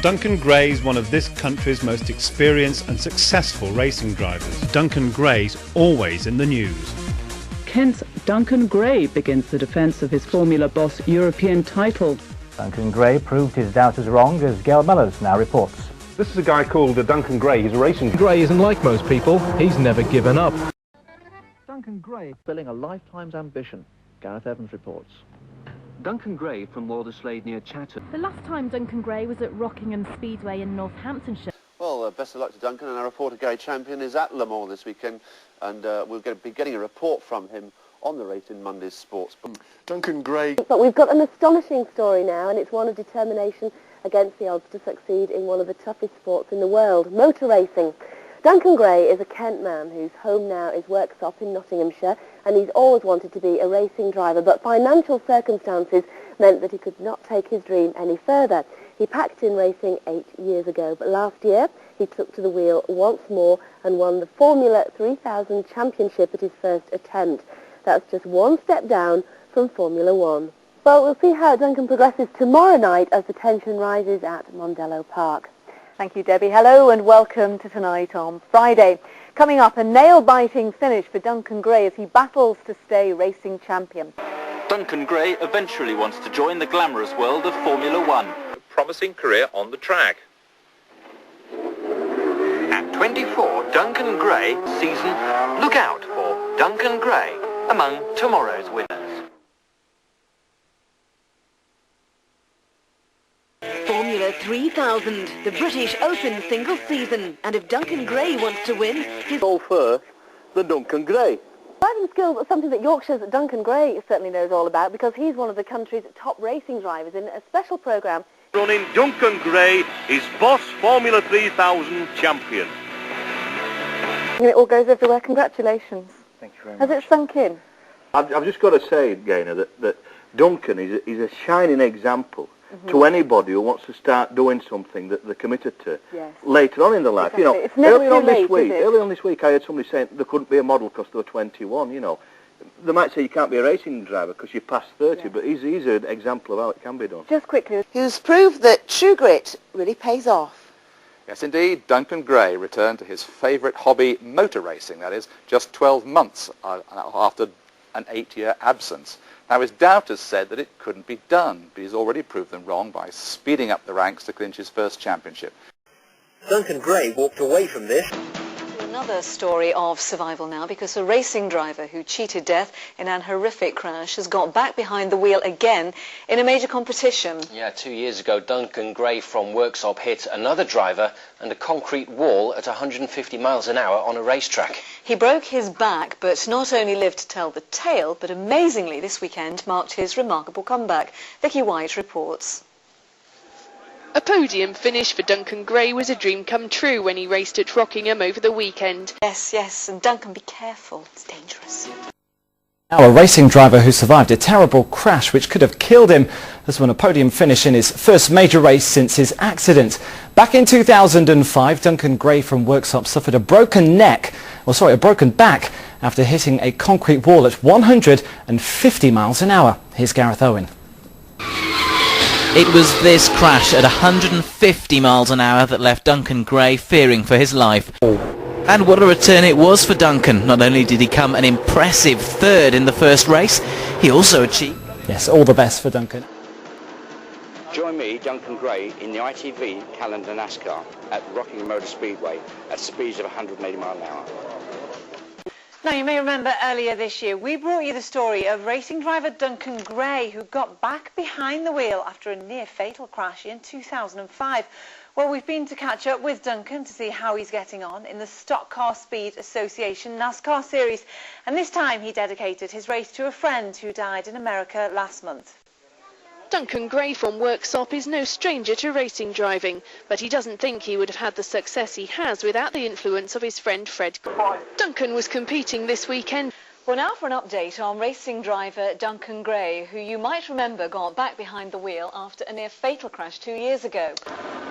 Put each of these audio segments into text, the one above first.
Duncan Gray is one of this country's most experienced and successful racing drivers. Duncan Gray's always in the news. Kent's Duncan Gray begins the defence of his Formula Boss European title. Duncan Gray proved his doubters wrong, as Gail Mellors now reports. This is a guy called Duncan Gray. He's a racing... Gray isn't like most people. He's never given up. Duncan Gray filling a lifetime's ambition. Gareth Evans reports. Duncan Gray from Walderslade near Chatham. The last time Duncan Gray was at Rockingham Speedway in Northamptonshire. Well, best of luck to Duncan, and our reporter Gary Champion is at Le Mans this weekend, and we'll be getting a report from him on the race in Monday's Sports. Duncan Gray. But we've got an astonishing story now, and it's one of determination against the odds to succeed in one of the toughest sports in the world, motor racing. Duncan Gray is a Kent man whose home now is Worksop in Nottinghamshire, and he's always wanted to be a racing driver, but financial circumstances meant that he could not take his dream any further. He packed in racing 8 years ago, but last year he took to the wheel once more and won the Formula 3000 Championship at his first attempt. That's just one step down from Formula 1. Well, we'll see how Duncan progresses tomorrow night as the tension rises at Mondello Park. Thank you, Debbie. Hello and welcome to Tonight on Friday. Coming up, a nail-biting finish for Duncan Gray as he battles to stay racing champion. Duncan Gray eventually wants to join the glamorous world of Formula 1. A promising career on the track. At 24, Duncan Gray season. Look out for Duncan Gray among tomorrow's winners. Formula 3000, the British Open single season. And if Duncan Gray wants to win, his... All first, the Duncan Gray. Driving skills are something that Yorkshire's Duncan Gray certainly knows all about, because he's one of the country's top racing drivers in a special programme. Running Duncan Gray is Boss Formula 3000 champion. It all goes everywhere. Congratulations. Thank you very much. Has it sunk in? I've just got to say, Gaynor, that Duncan is a shining example to anybody who wants to start doing something that they're committed to later on in their life. Exactly. You know, it's never early too on late, this week, I heard somebody saying there couldn't be a model because they were 21. You know, they might say you can't be a racing driver because you're past 30, but he's an example of how it can be done. Just quickly, who's proved that true grit really pays off. Yes, indeed, Duncan Gray returned to his favourite hobby, motor racing, that is, just 12 months after an 8-year absence. Now, his doubters said that it couldn't be done, but he's already proved them wrong by speeding up the ranks to clinch his first championship. Duncan Gray walked away from this. Another story of survival now, because a racing driver who cheated death in an horrific crash has got back behind the wheel again in a major competition. Yeah, 2 years ago, Duncan Gray from Worksop hit another driver and a concrete wall at 150 miles an hour on a racetrack. He broke his back, but not only lived to tell the tale, but amazingly this weekend marked his remarkable comeback. Vicky White reports. A podium finish for Duncan Gray was a dream come true when he raced at Rockingham over the weekend. Yes, and Duncan, be careful, it's dangerous. Now, a racing driver who survived a terrible crash which could have killed him has won a podium finish in his first major race since his accident. Back in 2005, Duncan Gray from Worksop suffered a broken back after hitting a concrete wall at 150 miles an hour. Here's Gareth Owen. It was this crash at 150 miles an hour that left Duncan Gray fearing for his life. And what a return it was for Duncan. Not only did he come an impressive third in the first race, he also achieved... Yes, all the best for Duncan. Join me, Duncan Gray, in the ITV calendar NASCAR at Rockingham Motor Speedway at speeds of 180 miles an hour. Now, you may remember earlier this year we brought you the story of racing driver Duncan Gray, who got back behind the wheel after a near-fatal crash in 2005. Well, we've been to catch up with Duncan to see how he's getting on in the Stock Car Speed Association NASCAR Series. And this time he dedicated his race to a friend who died in America last month. Duncan Gray from Worksop is no stranger to racing driving, but he doesn't think he would have had the success he has without the influence of his friend Fred. Duncan was competing this weekend. Well, now for an update on racing driver Duncan Gray, who you might remember got back behind the wheel after a near-fatal crash 2 years ago.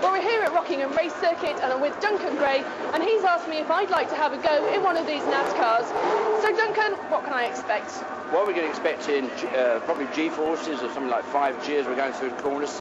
Well, we're here at Rockingham Race Circuit and I'm with Duncan Gray, and he's asked me if I'd like to have a go in one of these NASCARs. So Duncan, what can I expect? Well, we're going to expect in probably G-forces or something like 5 Gs. We're going through the corners.